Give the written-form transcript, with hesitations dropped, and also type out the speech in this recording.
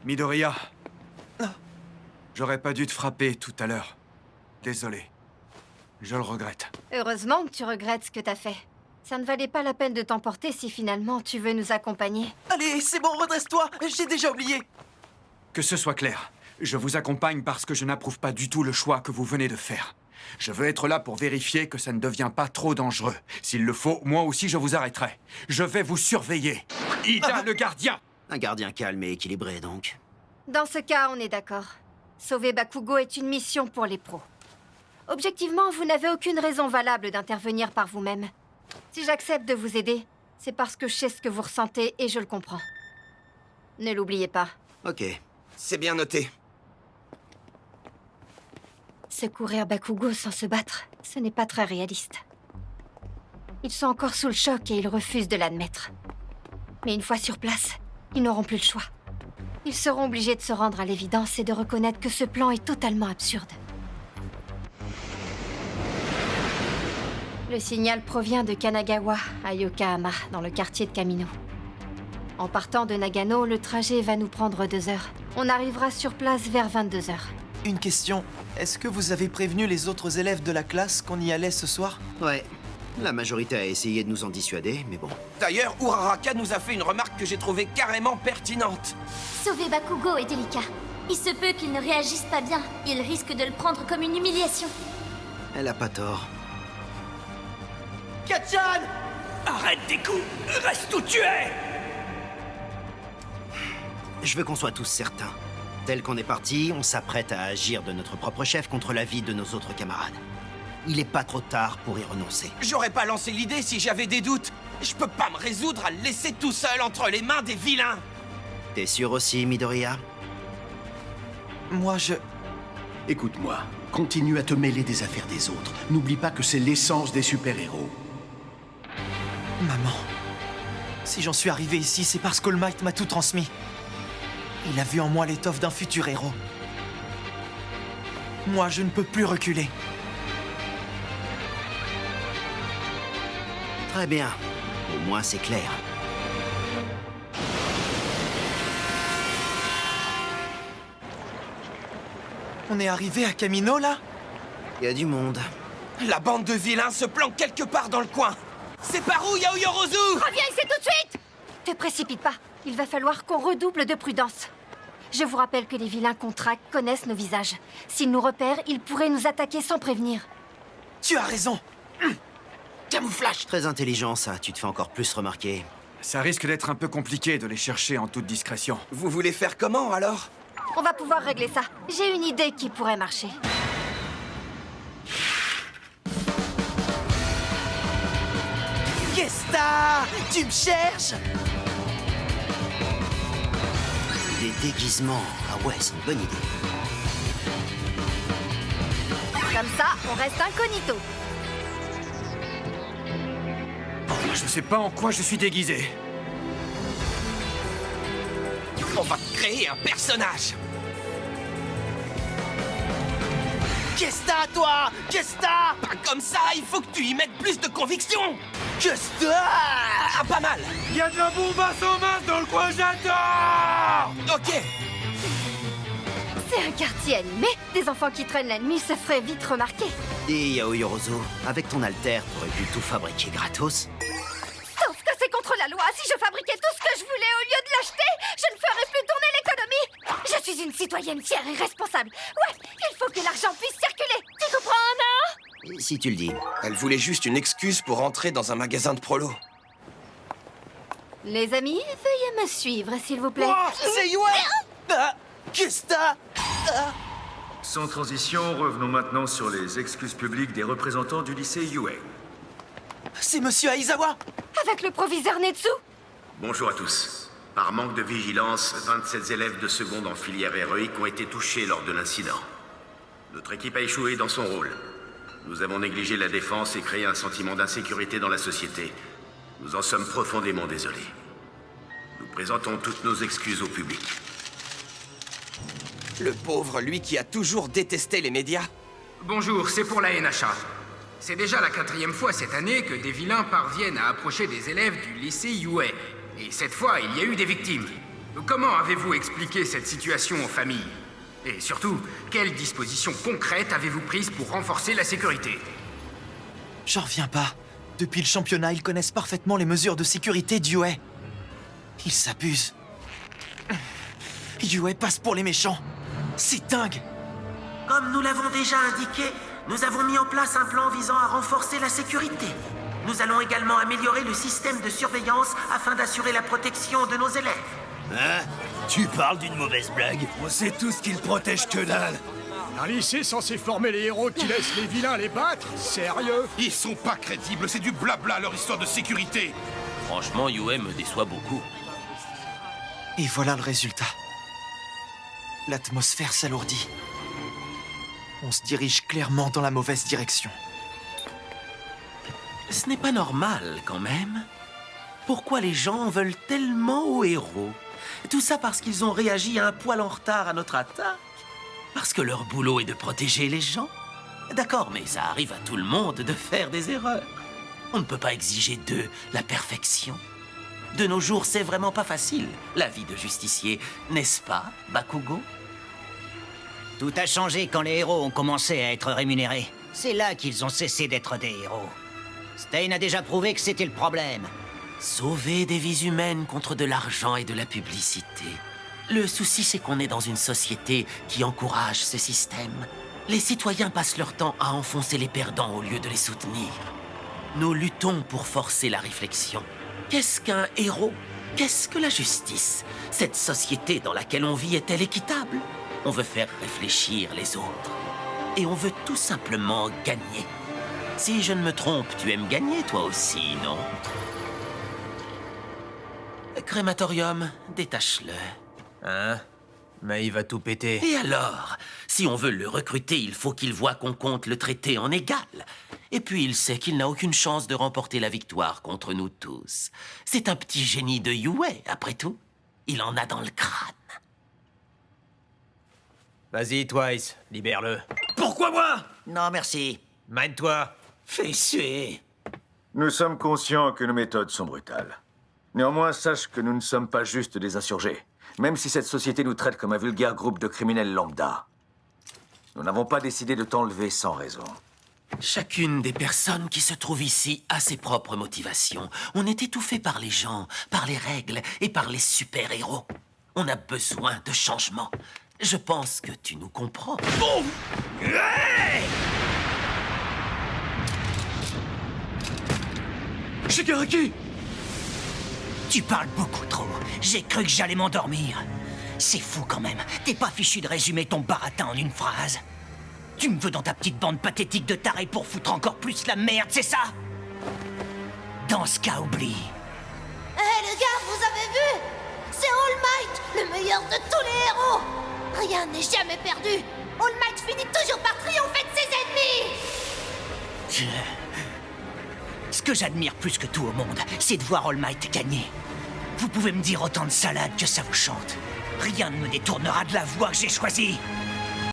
Midoriya. J'aurais pas dû te frapper tout à l'heure. Désolé. Je le regrette. Heureusement que tu regrettes ce que t'as fait. Ça ne valait pas la peine de t'emporter si finalement tu veux nous accompagner. Allez, c'est bon, redresse-toi. J'ai déjà oublié. Que ce soit clair, je vous accompagne parce que je n'approuve pas du tout le choix que vous venez de faire. Je veux être là pour vérifier que ça ne devient pas trop dangereux. S'il le faut, moi aussi je vous arrêterai. Je vais vous surveiller. Ida, le gardien! Un gardien calme et équilibré, donc. Dans ce cas, on est d'accord. Sauver Bakugo est une mission pour les pros. Objectivement, vous n'avez aucune raison valable d'intervenir par vous-même. Si j'accepte de vous aider, c'est parce que je sais ce que vous ressentez et je le comprends. Ne l'oubliez pas. Ok. C'est bien noté. Secourir Bakugo sans se battre, ce n'est pas très réaliste. Ils sont encore sous le choc et ils refusent de l'admettre. Mais une fois sur place, ils n'auront plus le choix. Ils seront obligés de se rendre à l'évidence et de reconnaître que ce plan est totalement absurde. Le signal provient de Kanagawa, à Yokohama, dans le quartier de Kamino. En partant de Nagano, le trajet va nous prendre 2 heures. On arrivera sur place vers 22 heures. Une question. Est-ce que vous avez prévenu les autres élèves de la classe qu'on y allait ce soir? Ouais. La majorité a essayé de nous en dissuader, mais bon. D'ailleurs, Uraraka nous a fait une remarque que j'ai trouvée carrément pertinente. Sauver Bakugo est délicat. Il se peut qu'il ne réagisse pas bien. Il risque de le prendre comme une humiliation. Elle a pas tort. Kachan! Arrête tes coups! Reste où tu es! Je veux qu'on soit tous certains. Tel qu'on est parti, on s'apprête à agir de notre propre chef contre la vie de nos autres camarades. Il est pas trop tard pour y renoncer. J'aurais pas lancé l'idée si j'avais des doutes. Je peux pas me résoudre à le laisser tout seul entre les mains des vilains. T'es sûr aussi, Midoriya? Moi, Écoute-moi, continue à te mêler des affaires des autres. N'oublie pas que c'est l'essence des super-héros. Maman, si j'en suis arrivé ici, c'est parce qu'All Might m'a tout transmis. Il a vu en moi l'étoffe d'un futur héros. Moi, je ne peux plus reculer. Très bien. Au moins, c'est clair. On est arrivé à Kamino, là? Il y a du monde. La bande de vilains se planque quelque part dans le coin. C'est par où, Yaoyorozu? Reviens ici tout de suite! Te précipite pas. Il va falloir qu'on redouble de prudence. Je vous rappelle que les vilains qu'on traque connaissent nos visages. S'ils nous repèrent, ils pourraient nous attaquer sans prévenir. Tu as raison. Camouflage. Très intelligent, ça. Tu te fais encore plus remarquer. Ça risque d'être un peu compliqué de les chercher en toute discrétion. Vous voulez faire comment, alors? On va pouvoir régler ça. J'ai une idée qui pourrait marcher. Gesta! Tu me cherches? Des déguisements. Ah ouais, c'est une bonne idée. Comme ça, on reste incognito. Je sais pas en quoi je suis déguisé. On va créer un personnage. Gesta, toi! Gesta! Pas comme ça, il faut que tu y mettes plus de conviction. Gesta! Ah, pas mal. Il y a de la bombasse en masse dans le coin, j'adore! Ok. C'est un quartier animé. Des enfants qui traînent la nuit se feraient vite remarquer. Dis, Yaoyorozu, avec ton alter, t'aurais pu tout fabriquer gratos. Sauf que c'est contre la loi. Si je fabriquais tout ce que je voulais au lieu de l'acheter, je ne ferais plus tourner l'économie. Je suis une citoyenne fière et responsable. Ouais, il faut que l'argent puisse circuler. Tu comprends, non? Si tu le dis. Elle voulait juste une excuse pour entrer dans un magasin de prolo. Les amis, veuillez me suivre, s'il vous plaît. Oh, c'est Yue! Gesta! Sans transition, revenons maintenant sur les excuses publiques des représentants du lycée Yue. C'est Monsieur Aizawa! Avec le proviseur Netsu? Bonjour à tous. Par manque de vigilance, 27 élèves de seconde en filière héroïque ont été touchés lors de l'incident. Notre équipe a échoué dans son rôle. Nous avons négligé la défense et créé un sentiment d'insécurité dans la société. Nous en sommes profondément désolés. Nous présentons toutes nos excuses au public. Le pauvre, lui qui a toujours détesté les médias. Bonjour, c'est pour la NHA. C'est déjà la 4e fois cette année que des vilains parviennent à approcher des élèves du lycée Yue. Et cette fois, il y a eu des victimes. Comment avez-vous expliqué cette situation aux familles? Et surtout, quelles dispositions concrètes avez-vous prises pour renforcer la sécurité? J'en reviens pas. Depuis le championnat, ils connaissent parfaitement les mesures de sécurité d'UA. Ils s'abusent. UA passe pour les méchants. C'est dingue. Comme nous l'avons déjà indiqué, nous avons mis en place un plan visant à renforcer la sécurité. Nous allons également améliorer le système de surveillance afin d'assurer la protection de nos élèves. Hein? Tu parles d'une mauvaise blague? On sait tous qu'ils protègent que dalle. Un lycée censé former les héros qui laissent les vilains les battre? Sérieux? Ils sont pas crédibles, c'est du blabla leur histoire de sécurité. Franchement, UA me déçoit beaucoup. Et voilà le résultat. L'atmosphère s'alourdit. On se dirige clairement dans la mauvaise direction. Ce n'est pas normal, quand même. Pourquoi les gens en veulent tellement aux héros? Tout ça parce qu'ils ont réagi un poil en retard à notre attaque? Parce que leur boulot est de protéger les gens? D'accord, mais ça arrive à tout le monde de faire des erreurs. On ne peut pas exiger d'eux la perfection. De nos jours, c'est vraiment pas facile, la vie de justicier, n'est-ce pas, Bakugo? Tout a changé quand les héros ont commencé à être rémunérés. C'est là qu'ils ont cessé d'être des héros. Stein a déjà prouvé que c'était le problème. Sauver des vies humaines contre de l'argent et de la publicité. Le souci, c'est qu'on est dans une société qui encourage ce système. Les citoyens passent leur temps à enfoncer les perdants au lieu de les soutenir. Nous luttons pour forcer la réflexion. Qu'est-ce qu'un héros? Qu'est-ce que la justice? Cette société dans laquelle on vit est-elle équitable? On veut faire réfléchir les autres. Et on veut tout simplement gagner. Si je ne me trompe, tu aimes gagner toi aussi, non? Crématorium, détache-le. Hein? Mais il va tout péter. Et alors? Si on veut le recruter, il faut qu'il voie qu'on compte le traiter en égal. Et puis il sait qu'il n'a aucune chance de remporter la victoire contre nous tous. C'est un petit génie de UA, après tout. Il en a dans le crâne. Vas-y, Twice, libère-le. Pourquoi moi? Non, merci. Mine-toi. Fais suer. Nous sommes conscients que nos méthodes sont brutales. Néanmoins, sache que nous ne sommes pas juste des insurgés. Même si cette société nous traite comme un vulgaire groupe de criminels lambda. Nous n'avons pas décidé de t'enlever sans raison. Chacune des personnes qui se trouvent ici a ses propres motivations. On est étouffé par les gens, par les règles et par les super-héros. On a besoin de changement. Je pense que tu nous comprends. Boum! Hey! Shigaraki! Tu parles beaucoup trop. J'ai cru que j'allais m'endormir. C'est fou quand même. T'es pas fichu de résumer ton baratin en une phrase. Tu me veux dans ta petite bande pathétique de tarés pour foutre encore plus la merde, c'est ça? Dans ce cas, oublie. Hé les gars, vous avez vu? C'est All Might, le meilleur de tous les héros. Rien n'est jamais perdu. All Might finit toujours par triompher de ses ennemis. Ce que j'admire plus que tout au monde, c'est de voir All Might gagner. Vous pouvez me dire autant de salades que ça vous chante. Rien ne me détournera de la voie que j'ai choisie.